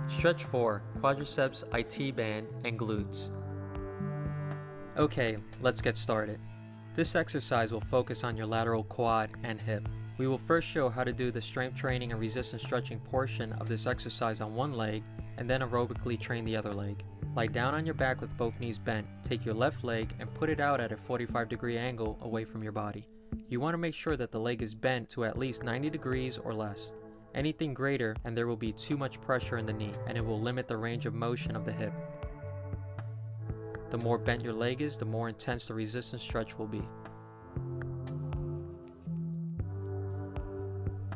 Stretch 4, quadriceps, IT band, and glutes. Okay, let's get started. This exercise will focus on your lateral quad and hip. We will first show how to do the strength training and resistance stretching portion of this exercise on one leg, and then aerobically train the other leg. Lie down on your back with both knees bent. Take your left leg and put it out at a 45-degree angle away from your body. You want to make sure that the leg is bent to at least 90 degrees or less. Anything greater and there will be too much pressure in the knee, and it will limit the range of motion of the hip. The more bent your leg is, the more intense the resistance stretch will be.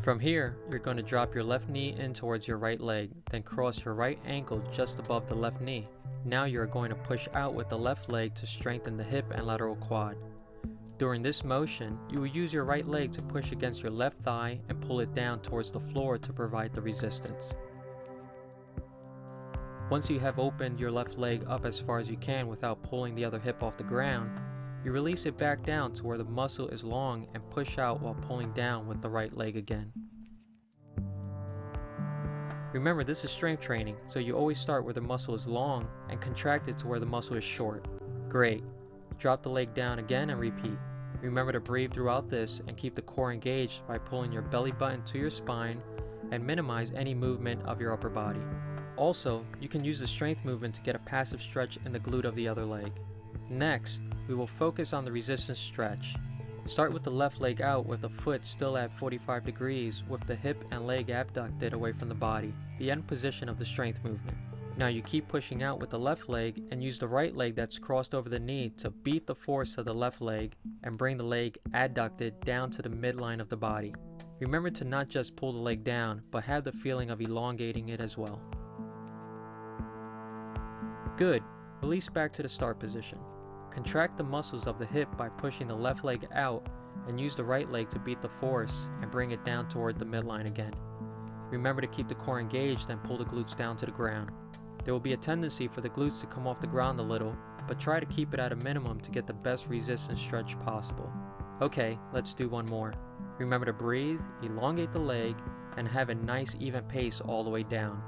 From here, you're going to drop your left knee in towards your right leg, then cross your right ankle just above the left knee. Now you are going to push out with the left leg to strengthen the hip and lateral quad. During this motion, you will use your right leg to push against your left thigh and pull it down towards the floor to provide the resistance. Once you have opened your left leg up as far as you can without pulling the other hip off the ground, you release it back down to where the muscle is long and push out while pulling down with the right leg again. Remember, this is strength training, so you always start where the muscle is long and contract it to where the muscle is short. Great. Drop the leg down again and repeat. Remember to breathe throughout this and keep the core engaged by pulling your belly button to your spine and minimize any movement of your upper body. Also, you can use the strength movement to get a passive stretch in the glute of the other leg. Next, we will focus on the resistance stretch. Start with the left leg out with the foot still at 45 degrees with the hip and leg abducted away from the body, the end position of the strength movement. Now you keep pushing out with the left leg and use the right leg that's crossed over the knee to beat the force of the left leg and bring the leg adducted down to the midline of the body. Remember to not just pull the leg down, but have the feeling of elongating it as well. Good. Release back to the start position. Contract the muscles of the hip by pushing the left leg out and use the right leg to beat the force and bring it down toward the midline again. Remember to keep the core engaged and pull the glutes down to the ground. There will be a tendency for the glutes to come off the ground a little, but try to keep it at a minimum to get the best resistance stretch possible. Okay, let's do one more. Remember to breathe, elongate the leg, and have a nice even pace all the way down.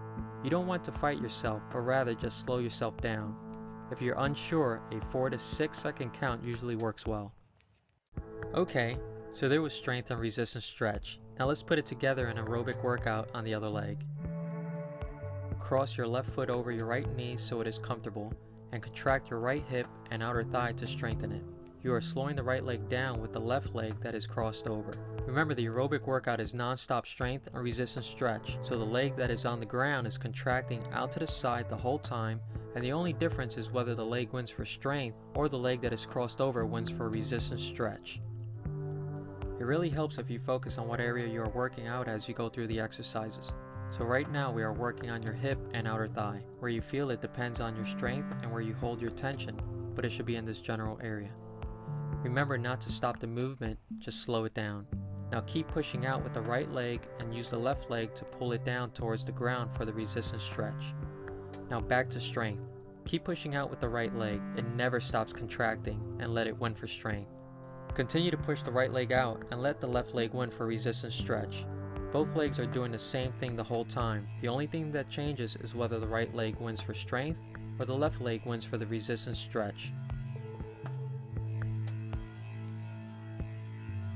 You don't want to fight yourself, but rather just slow yourself down. If you're unsure, a 4 to 6 second count usually works well. Okay, so there was strength and resistance stretch. Now let's put it together in an aerobic workout on the other leg. Cross your left foot over your right knee so it is comfortable, and contract your right hip and outer thigh to strengthen it. You are slowing the right leg down with the left leg that is crossed over. Remember, the aerobic workout is non-stop strength and resistance stretch, so the leg that is on the ground is contracting out to the side the whole time, and the only difference is whether the leg wins for strength or the leg that is crossed over wins for resistance stretch. It really helps if you focus on what area you are working out as you go through the exercises. So right now we are working on your hip and outer thigh. Where you feel it depends on your strength and where you hold your tension, but it should be in this general area. Remember not to stop the movement, just slow it down. Now keep pushing out with the right leg and use the left leg to pull it down towards the ground for the resistance stretch. Now back to strength. Keep pushing out with the right leg, it never stops contracting, and let it win for strength. Continue to push the right leg out and let the left leg win for resistance stretch. Both legs are doing the same thing the whole time. The only thing that changes is whether the right leg wins for strength or the left leg wins for the resistance stretch.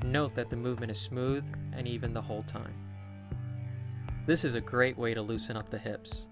Note that the movement is smooth and even the whole time. This is a great way to loosen up the hips.